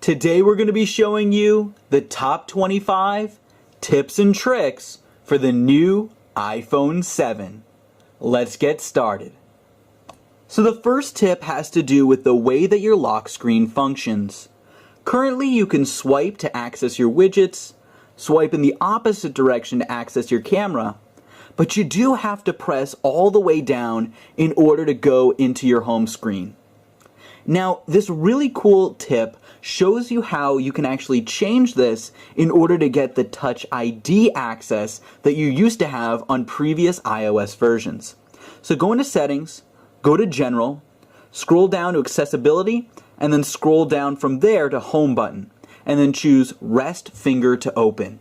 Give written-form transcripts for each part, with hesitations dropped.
Today we're going to be showing you the top 25 tips and tricks for the new iPhone 7. Let's get started. So the first tip has to do with the way that your lock screen functions. Currently you can swipe to access your widgets, swipe in the opposite direction to access your camera, but you do have to press all the way down in order to go into your home screen. Now, this really cool tip shows you how you can actually change this in order to get the Touch ID access that you used to have on previous iOS versions. So go into Settings, go to General, scroll down to Accessibility, and then scroll down from there to Home button, and then choose Rest Finger to Open.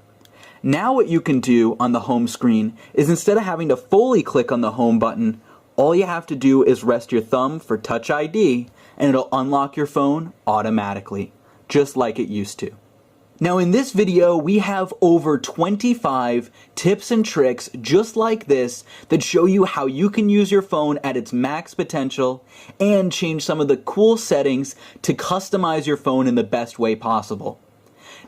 Now what you can do on the home screen is instead of having to fully click on the Home button, all you have to do is rest your thumb for Touch ID, and it'll unlock your phone automatically, just like it used to. Now in this video, we have over 25 tips and tricks just like this that show you how you can use your phone at its max potential and change some of the cool settings to customize your phone in the best way possible.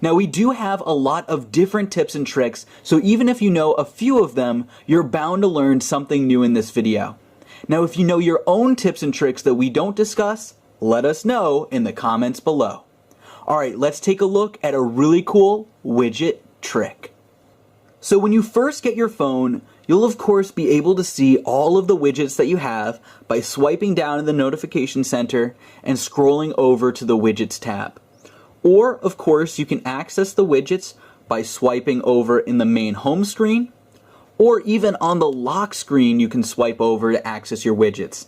Now we do have a lot of different tips and tricks, so even if you know a few of them, you're bound to learn something new in this video. Now if you know your own tips and tricks that we don't discuss, let us know in the comments below. Alright, let's take a look at a really cool widget trick. So when you first get your phone, you'll of course be able to see all of the widgets that you have by swiping down in the notification center and scrolling over to the widgets tab. Or of course you can access the widgets by swiping over in the main home screen, or even on the lock screen you can swipe over to access your widgets.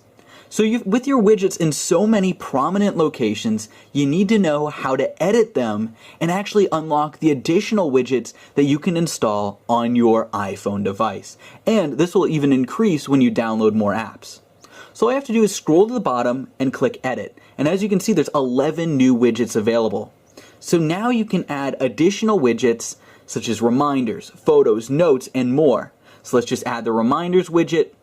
So with your widgets in so many prominent locations, you need to know how to edit them and actually unlock the additional widgets that you can install on your iPhone device. And this will even increase when you download more apps. So all I have to do is scroll to the bottom and click Edit. And as you can see, there's 11 new widgets available. So now you can add additional widgets such as reminders, photos, notes, and more. So let's just add the reminders widget,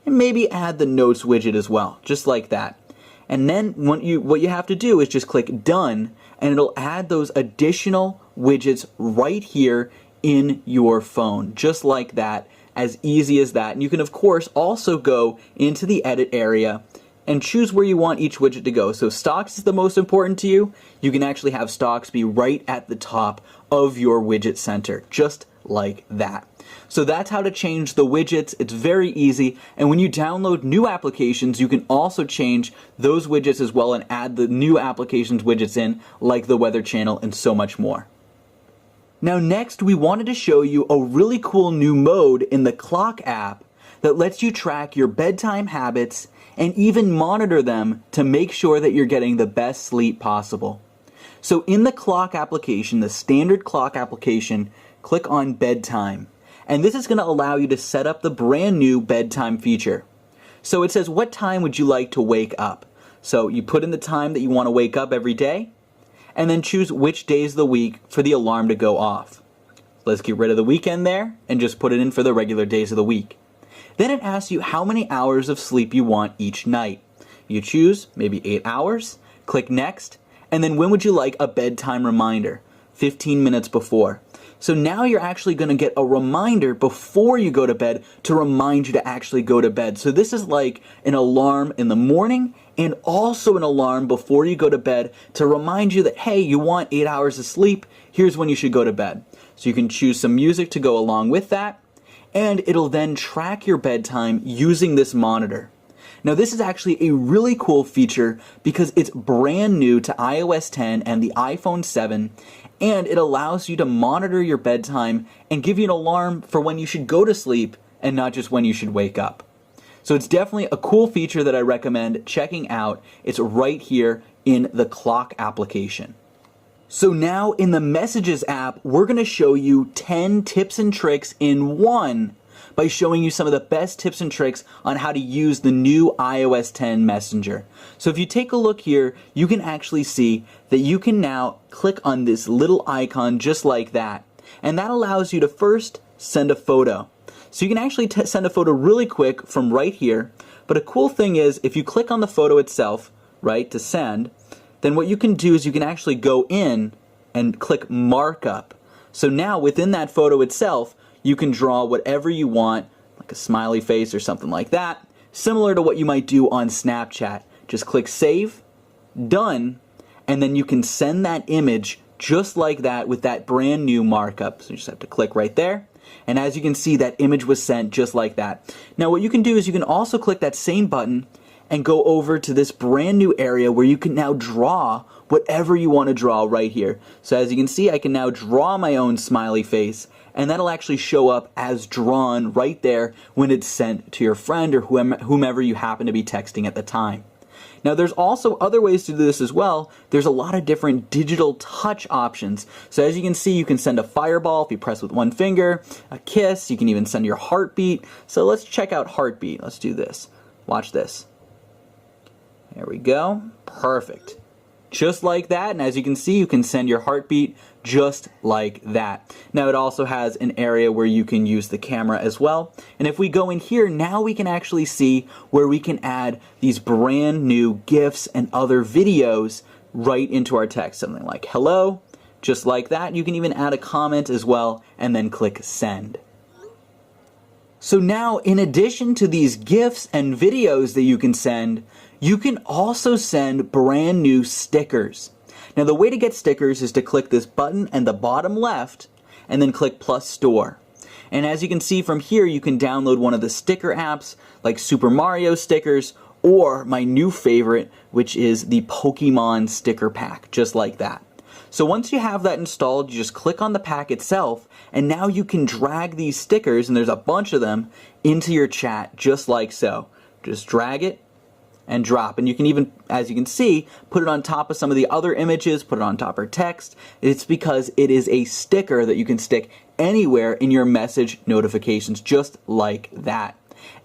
and maybe add the notes widget as well, just like that. And then what you have to do is just click Done, and it'll add those additional widgets right here in your phone, just like that, as easy as that. And you can of course also go into the edit area and choose where you want each widget to go. So if stocks is the most important to you, you can actually have stocks be right at the top of your widget center, just like that. So that's how to change the widgets. It's very easy, and when you download new applications, you can also change those widgets as well and add the new applications widgets in, like the Weather Channel and so much more. Now next, we wanted to show you a really cool new mode in the Clock app that lets you track your bedtime habits and even monitor them to make sure that you're getting the best sleep possible. So in the Clock application, the standard Clock application, click on Bedtime. And this is going to allow you to set up the brand new bedtime feature. So it says, what time would you like to wake up? So you put in the time that you want to wake up every day, and then choose which days of the week for the alarm to go off. Let's get rid of the weekend there, and just put it in for the regular days of the week. Then it asks you how many hours of sleep you want each night. You choose maybe 8 hours, click Next, and then when would you like a bedtime reminder? 15 minutes before. So now you're actually going to get a reminder before you go to bed to remind you to actually go to bed. So this is like an alarm in the morning and also an alarm before you go to bed to remind you that, hey, you want 8 hours of sleep, here's when you should go to bed. So you can choose some music to go along with that, and it'll then track your bedtime using this monitor. Now this is actually a really cool feature because it's brand new to iOS 10 and the iPhone 7, and it allows you to monitor your bedtime and give you an alarm for when you should go to sleep and not just when you should wake up. So it's definitely a cool feature that I recommend checking out. It's right here in the Clock application. So now in the Messages app, we're going to show you 10 tips and tricks in one by showing you some of the best tips and tricks on how to use the new iOS 10 Messenger. So if you take a look here, you can actually see that you can now click on this little icon just like that. And that allows you to first send a photo. So you can actually send a photo really quick from right here. But a cool thing is if you click on the photo itself, right, to send, then what you can do is you can actually go in and click markup. So now within that photo itself, you can draw whatever you want, like a smiley face or something like that, similar to what you might do on Snapchat. Just click save, done, and then you can send that image just like that with that brand new markup. So you just have to click right there. And as you can see, that image was sent just like that. Now what you can do is you can also click that same button and go over to this brand new area where you can now draw whatever you want to draw right here. So as you can see, I can now draw my own smiley face, and that'll actually show up as drawn right there when it's sent to your friend or whomever you happen to be texting at the time. Now there's also other ways to do this as well. There's a lot of different digital touch options. So as you can see, you can send a fireball if you press with one finger, a kiss, you can even send your heartbeat. So let's check out heartbeat. Let's do this. Watch this. There we go. Perfect. Just like that, and as you can see, you can send your heartbeat just like that. Now it also has an area where you can use the camera as well. And if we go in here, now we can actually see where we can add these brand new GIFs and other videos right into our text. Something like hello, just like that. You can even add a comment as well and then click send. So now, in addition to these GIFs and videos that you can send, you can also send brand new stickers. Now the way to get stickers is to click this button in the bottom left and then click plus store. And as you can see from here, you can download one of the sticker apps like Super Mario stickers or my new favorite, which is the Pokemon sticker pack, just like that. So once you have that installed, you just click on the pack itself, and now you can drag these stickers, and there's a bunch of them, into your chat just like so. Just drag it and drop. And you can even, as you can see, put it on top of some of the other images, put it on top of text. It's because it is a sticker that you can stick anywhere in your message notifications, just like that.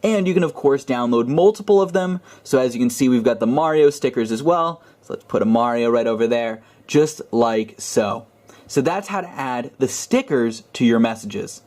And you can, of course, download multiple of them. So as you can see, we've got the Mario stickers as well. So let's put a Mario right over there, just like so. So that's how to add the stickers to your messages.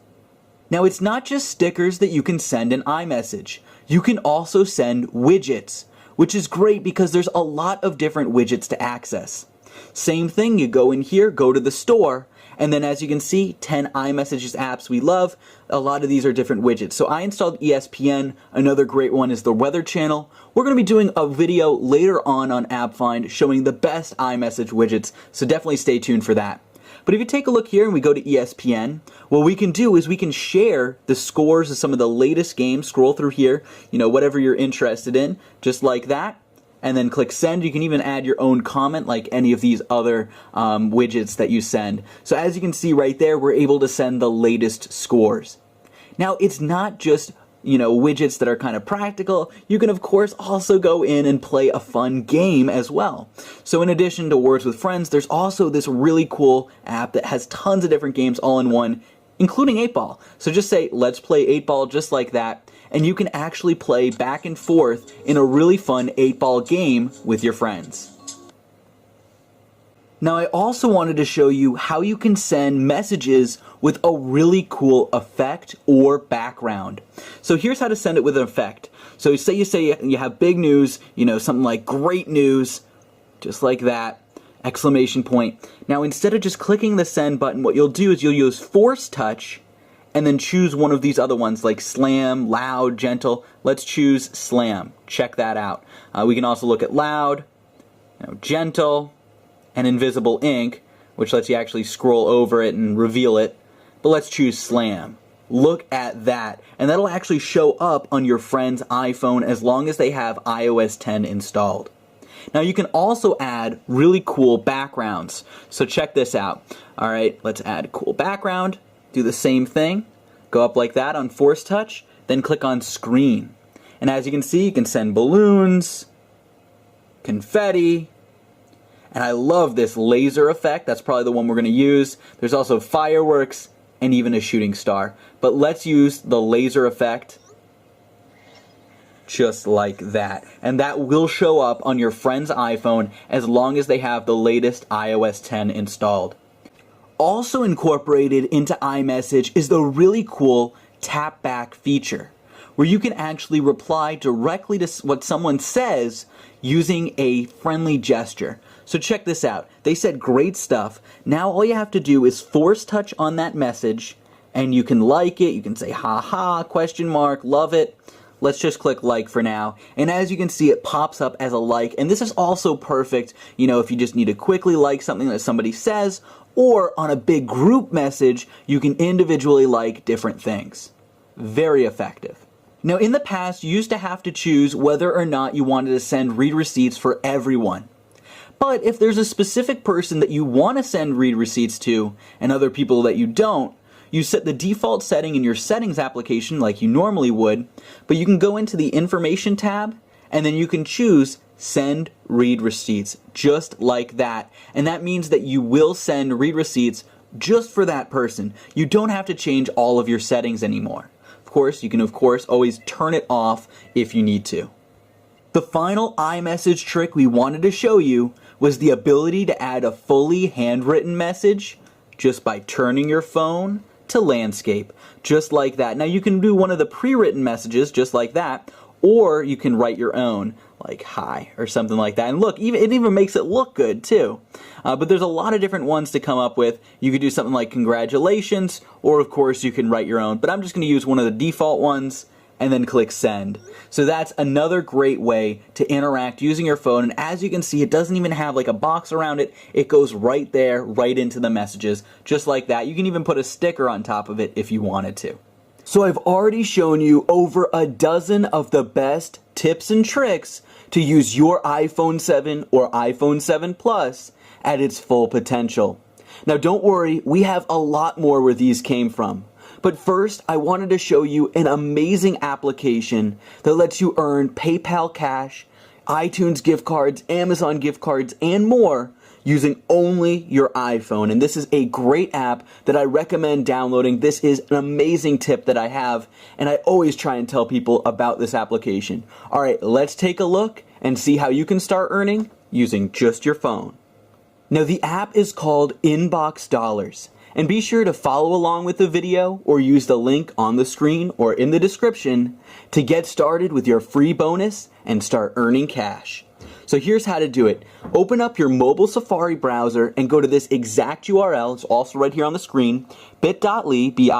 Now, it's not just stickers that you can send in iMessage. You can also send widgets, which is great because there's a lot of different widgets to access. Same thing, you go in here, go to the store, and then as you can see, 10 iMessages apps we love. A lot of these are different widgets. So I installed ESPN. Another great one is the Weather Channel. We're going to be doing a video later on AppFind showing the best iMessage widgets, so definitely stay tuned for that. But if you take a look here and we go to ESPN, what we can do is we can share the scores of some of the latest games. Scroll through here, whatever you're interested in, just like that. And then click send. You can even add your own comment like any of these other widgets that you send. So as you can see right there, we're able to send the latest scores. Now it's not just widgets that are kind of practical. You can of course also go in and play a fun game as well. So in addition to Words with Friends, there's also this really cool app that has tons of different games all in one, including 8-Ball. So just say, let's play 8-Ball just like that, and you can actually play back and forth in a really fun 8-Ball game with your friends. Now I also wanted to show you how you can send messages with a really cool effect or background. So here's how to send it with an effect. So say you have big news, something like great news, just like that, exclamation point. Now instead of just clicking the send button, what you'll do is you'll use force touch and then choose one of these other ones like slam, loud, gentle. Let's choose slam. Check that out. We can also look at loud, gentle, and invisible ink, which lets you actually scroll over it and reveal it. But let's choose slam. Look at that. And that'll actually show up on your friend's iPhone as long as they have iOS 10 installed. Now you can also add really cool backgrounds. So check this out. All right, let's add a cool background. Do the same thing. Go up like that on force touch, then click on screen. And as you can see, you can send balloons, confetti, and I love this laser effect. That's probably the one we're going to use. There's also fireworks and even a shooting star. But let's use the laser effect just like that. And that will show up on your friend's iPhone as long as they have the latest iOS 10 installed. Also incorporated into iMessage is the really cool tap back feature, where you can actually reply directly to what someone says using a friendly gesture. So check this out. They said great stuff. Now all you have to do is force touch on that message, and you can like it. You can say, haha, question mark, love it. Let's just click like for now. And as you can see, it pops up as a like. And this is also perfect, if you just need to quickly like something that somebody says, or on a big group message, you can individually like different things. Very effective. Now, in the past, you used to have to choose whether or not you wanted to send read receipts for everyone. But if there's a specific person that you want to send read receipts to and other people that you don't, you set the default setting in your settings application like you normally would, but you can go into the information tab and then you can choose send read receipts just like that. And that means that you will send read receipts just for that person. You don't have to change all of your settings anymore. Of course, you can always turn it off if you need to. The final iMessage trick we wanted to show you was the ability to add a fully handwritten message just by turning your phone to landscape, just like that. Now you can do one of the pre-written messages just like that, or you can write your own, like hi or something like that. And look, it even makes it look good too. But there's a lot of different ones to come up with. You could do something like congratulations, or of course you can write your own. But I'm just going to use one of the default ones and then click send. So that's another great way to interact using your phone. And as you can see, it doesn't even have like a box around it. It goes right there, right into the messages, just like that. You can even put a sticker on top of it if you wanted to. So I've already shown you over a dozen of the best tips and tricks to use your iPhone 7 or iPhone 7 Plus at its full potential. Now don't worry, we have a lot more where these came from. But first, I wanted to show you an amazing application that lets you earn PayPal cash, iTunes gift cards, Amazon gift cards, and more using only your iPhone. And this is a great app that I recommend downloading. This is an amazing tip that I have, and I always try and tell people about this application. All right, let's take a look and see how you can start earning using just your phone. Now, the app is called Inbox Dollars. And be sure to follow along with the video or use the link on the screen or in the description to get started with your free bonus and start earning cash. So here's how to do it. Open up your mobile Safari browser and go to this exact URL. It's also right here on the screen, bit.ly, bit.ly/use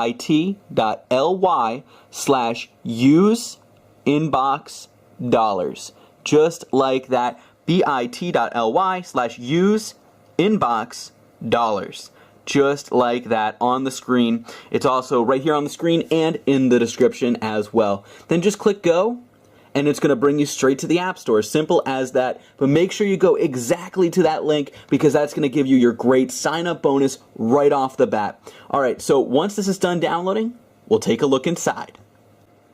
inbox dollars. Just like that, bit.ly/use inbox dollars. Just like that on the screen. It's also right here on the screen and in the description as well. Then just click go, and it's going to bring you straight to the App Store. Simple as that. But make sure you go exactly to that link, because that's going to give you your great sign-up bonus right off the bat. Alright, so once this is done downloading, we'll take a look inside.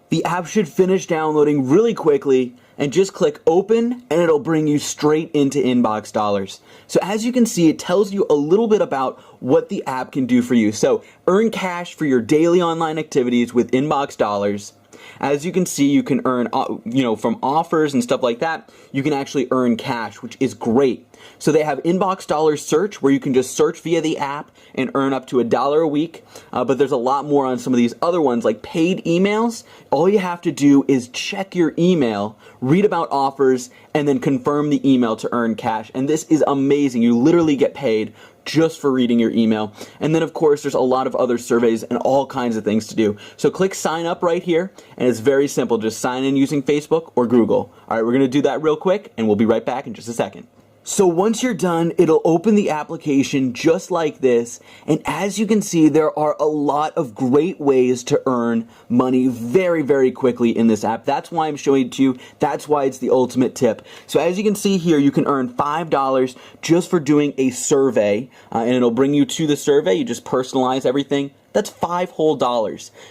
The app should finish downloading really quickly, and just click open and it'll bring you straight into Inbox Dollars. So as you can see, it tells you a little bit about what the app can do for you. So earn cash for your daily online activities with Inbox Dollars. As you can see, you can earn, from offers and stuff like that, you can actually earn cash, which is great. So they have Inbox Dollars Search, where you can just search via the app and earn up to $1 a week. But there's a lot more on some of these other ones, like paid emails. All you have to do is check your email, read about offers, and then confirm the email to earn cash. And this is amazing. You literally get paid just for reading your email. And then of course there's a lot of other surveys and all kinds of things to do. So click sign up right here, and it's very simple. Just sign in using Facebook or Google. Alright, we're going to do that real quick, and we'll be right back in just a second. So once you're done, it'll open the application just like this, and as you can see, there are a lot of great ways to earn money very, very quickly in this app. That's why I'm showing it to you. That's why it's the ultimate tip. So as you can see here, you can earn $5 just for doing a survey, and it'll bring you to the survey. You just personalize everything. That's $5 whole.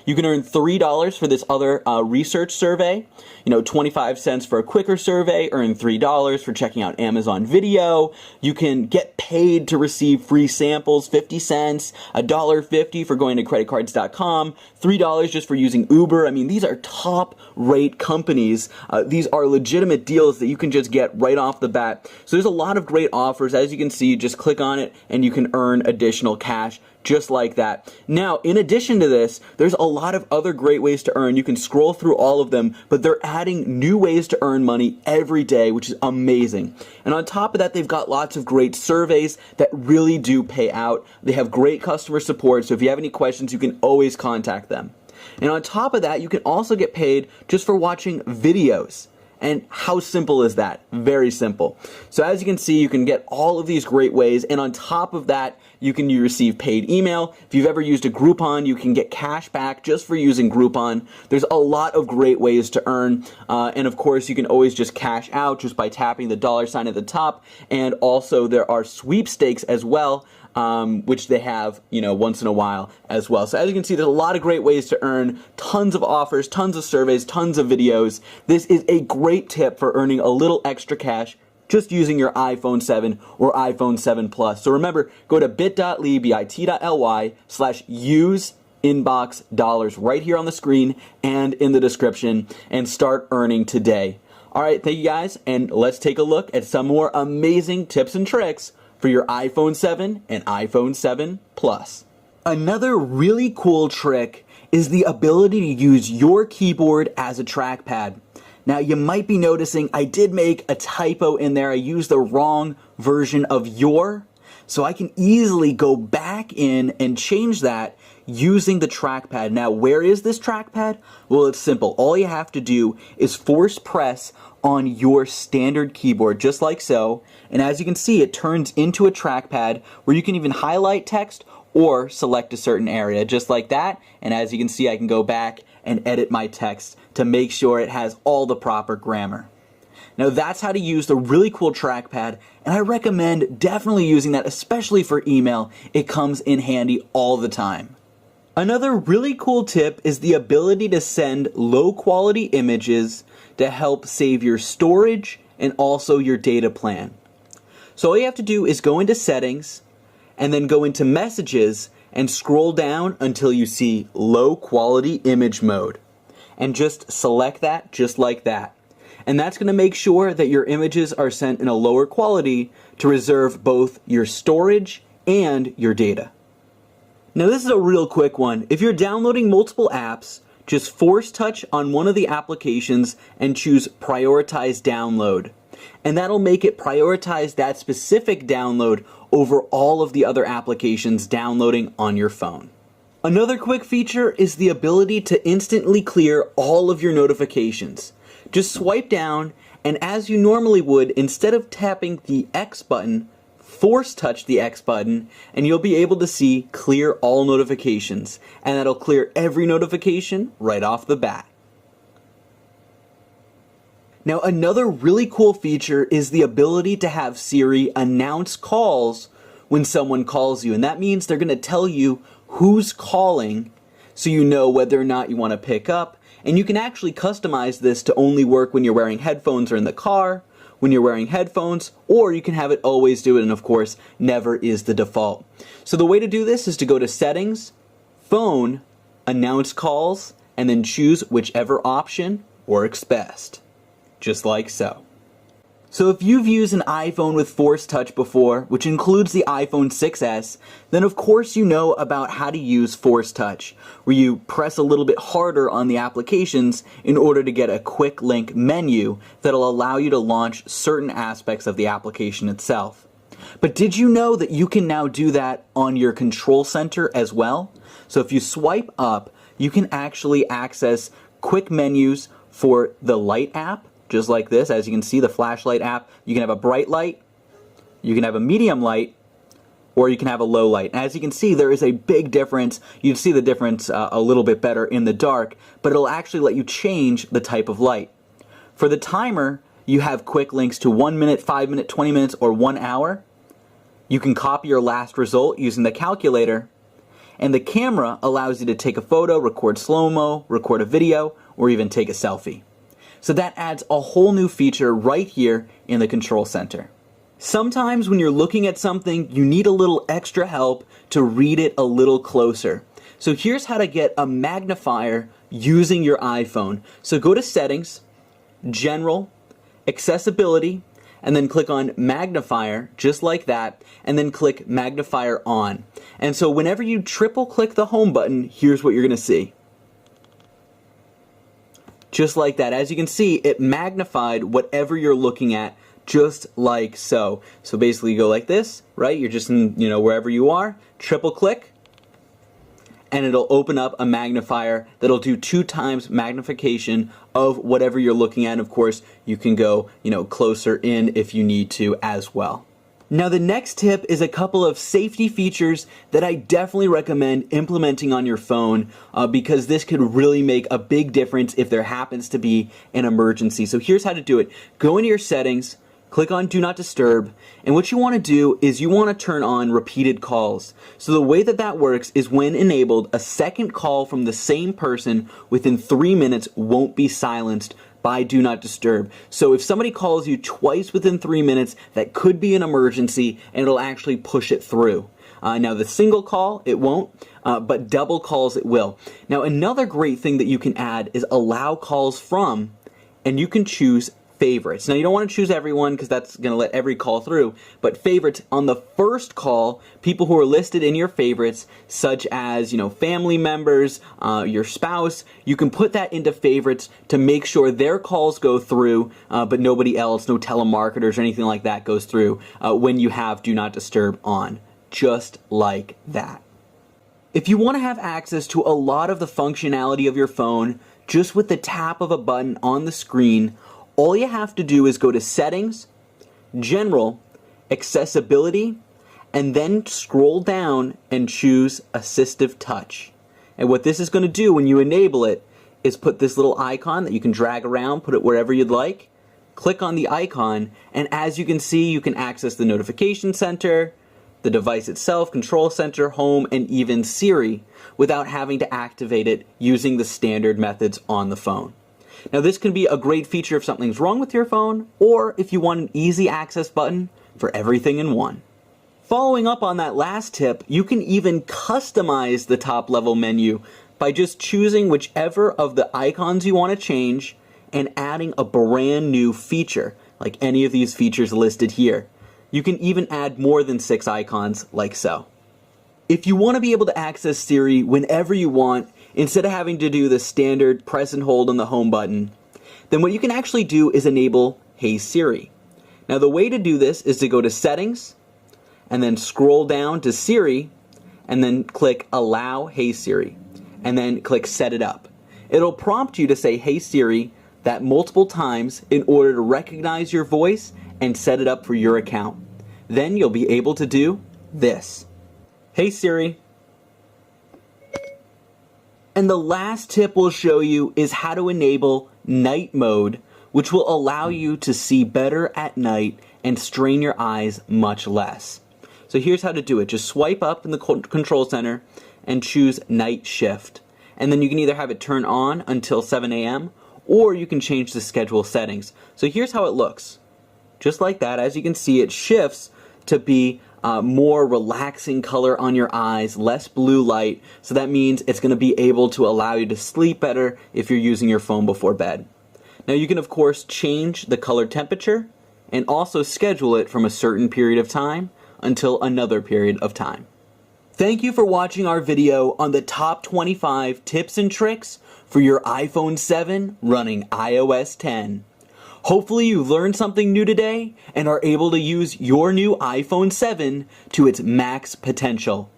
You can earn $3 for this other research survey. 25 cents for a quicker survey, earn $3 for checking out Amazon Video. You can get paid to receive free samples, 50 cents, $1.50 for going to creditcards.com, $3 just for using Uber. I mean, these are top rate companies. These are legitimate deals that you can just get right off the bat. So there's a lot of great offers. As you can see, just click on it and you can earn additional cash just like that. Now, in addition to this, there's a lot of other great ways to earn. You can scroll through all of them, but they're adding new ways to earn money every day, which is amazing. And on top of that, they've got lots of great surveys that really do pay out. They have great customer support, so if you have any questions, you can always contact them. And on top of that, you can also get paid just for watching videos. And how simple is that? Very simple. So as you can see, you can get all of these great ways, and on top of that, you receive paid email. If you've ever used a Groupon, you can get cash back just for using Groupon. There's a lot of great ways to earn, and of course, you can always just cash out just by tapping the $ at the top, and also there are sweepstakes as well, which they have, once in a while as well. So as you can see, there's a lot of great ways to earn, tons of offers, tons of surveys, tons of videos. This is a great tip for earning a little extra cash just using your iPhone 7 or iPhone 7 Plus. So remember, go to bit.ly/use inbox dollars right here on the screen and in the description and start earning today. All right, thank you guys, and let's take a look at some more amazing tips and tricks for your iPhone 7 and iPhone 7 Plus. Another really cool trick is the ability to use your keyboard as a trackpad. Now you might be noticing I did make a typo in there. I used the wrong version of your, so I can easily go back in and change that using the trackpad. Now where is this trackpad? Well, it's simple. All you have to do is force press on your standard keyboard, just like so. And as you can see, it turns into a trackpad where you can even highlight text or select a certain area, just like that. And as you can see, I can go back and edit my text to make sure it has all the proper grammar. Now that's how to use the really cool trackpad, and I recommend definitely using that, especially for email. It comes in handy all the time. Another really cool tip is the ability to send low quality images to help save your storage and also your data plan. So all you have to do is go into settings and then go into messages and scroll down until you see low quality image mode. And just select that just like that. And that's going to make sure that your images are sent in a lower quality to reserve both your storage and your data. Now this is a real quick one. If you're downloading multiple apps, just force touch on one of the applications and choose prioritize download. And that'll make it prioritize that specific download over all of the other applications downloading on your phone. Another quick feature is the ability to instantly clear all of your notifications. Just swipe down, and as you normally would, instead of tapping the X button, force touch the X button, and you'll be able to see clear all notifications, and that'll clear every notification right off the bat. Now another really cool feature is the ability to have Siri announce calls when someone calls you, and that means they're going to tell you who's calling so you know whether or not you want to pick up. And you can actually customize this to only work when you're wearing headphones or in the car, when you're wearing headphones, or you can have it always do it, and of course never is the default. So the way to do this is to go to settings, phone, announce calls, and then choose whichever option works best. Just like so. So if you've used an iPhone with Force Touch before, which includes the iPhone 6s, then of course you know about how to use Force Touch, where you press a little bit harder on the applications in order to get a quick link menu that'll allow you to launch certain aspects of the application itself. But did you know that you can now do that on your control center as well? So if you swipe up, you can actually access quick menus for the Light app, just like this. As you can see, the flashlight app, you can have a bright light, you can have a medium light, or you can have a low light. And as you can see, there is a big difference. You can see the difference a little bit better in the dark, but it'll actually let you change the type of light. For the timer, you have quick links to 1 minute, 5 minutes, 20 minutes, or 1 hour. You can copy your last result using the calculator, and the camera allows you to take a photo, record slow-mo, record a video, or even take a selfie. So that adds a whole new feature right here in the control center. Sometimes when you're looking at something, you need a little extra help to read it a little closer. So here's how to get a magnifier using your iPhone. So go to Settings, General, Accessibility, and then click on magnifier, just like that, and then click magnifier on. And so whenever you triple click the home button, here's what you're going to see. Just like that. As you can see, it magnified whatever you're looking at, just like so. So basically you go like this, right? You're just in, wherever you are, triple click, and it'll open up a magnifier that'll do 2 times magnification of whatever you're looking at. And of course, you can go, closer in if you need to as well. Now the next tip is a couple of safety features that I definitely recommend implementing on your phone because this could really make a big difference if there happens to be an emergency. So here's how to do it. Go into your settings, click on Do Not Disturb, and what you want to do is you want to turn on repeated calls. So the way that that works is when enabled, a second call from the same person within 3 minutes won't be silenced by Do Not Disturb. So if somebody calls you twice within 3 minutes, that could be an emergency and it'll actually push it through. Now the single call, it won't, but double calls it will. Now another great thing that you can add is allow calls from, and you can choose favorites. Now you don't want to choose everyone because that's going to let every call through, but favorites on the first call, people who are listed in your favorites, such as, family members, your spouse, you can put that into favorites to make sure their calls go through, but nobody else, no telemarketers or anything like that goes through when you have Do Not Disturb on. Just like that. If you want to have access to a lot of the functionality of your phone just with the tap of a button on the screen, all you have to do is go to Settings, General, Accessibility, and then scroll down and choose Assistive Touch. And what this is going to do when you enable it is put this little icon that you can drag around, put it wherever you'd like, click on the icon, and as you can see, you can access the notification center, the device itself, control center, home, and even Siri without having to activate it using the standard methods on the phone. Now this can be a great feature if something's wrong with your phone, or if you want an easy access button for everything in one. Following up on that last tip, you can even customize the top level menu by just choosing whichever of the icons you want to change and adding a brand new feature, like any of these features listed here. You can even add more than 6 icons, like so. If you want to be able to access Siri whenever you want, instead of having to do the standard press and hold on the home button, then what you can actually do is enable Hey Siri. Now the way to do this is to go to Settings, and then scroll down to Siri, and then click Allow Hey Siri, and then click Set It Up. It'll prompt you to say Hey Siri that multiple times in order to recognize your voice and set it up for your account. Then you'll be able to do this. Hey Siri. And the last tip we'll show you is how to enable night mode, which will allow you to see better at night and strain your eyes much less. So here's how to do it. Just swipe up in the control center and choose night shift. And then you can either have it turn on until 7 a.m. or you can change the schedule settings. So here's how it looks. Just like that, as you can see, it shifts to be more relaxing color on your eyes, less blue light, so that means it's going to be able to allow you to sleep better if you're using your phone before bed. Now you can of course change the color temperature and also schedule it from a certain period of time until another period of time. Thank you for watching our video on the top 25 tips and tricks for your iPhone 7 running iOS 10. Hopefully you learned something new today and are able to use your new iPhone 7 to its max potential.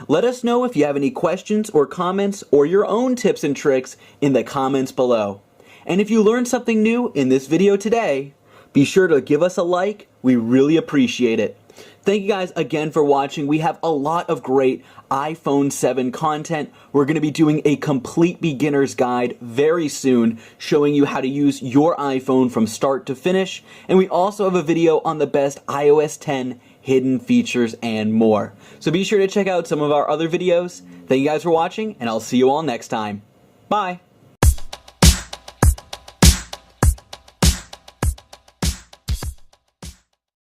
Let us know if you have any questions or comments or your own tips and tricks in the comments below. And if you learned something new in this video today, be sure to give us a like. We really appreciate it. Thank you guys again for watching. We have a lot of great iPhone 7 content. We're going to be doing a complete beginner's guide very soon, showing you how to use your iPhone from start to finish. And we also have a video on the best iOS 10 hidden features and more. So be sure to check out some of our other videos. Thank you guys for watching, and I'll see you all next time. Bye!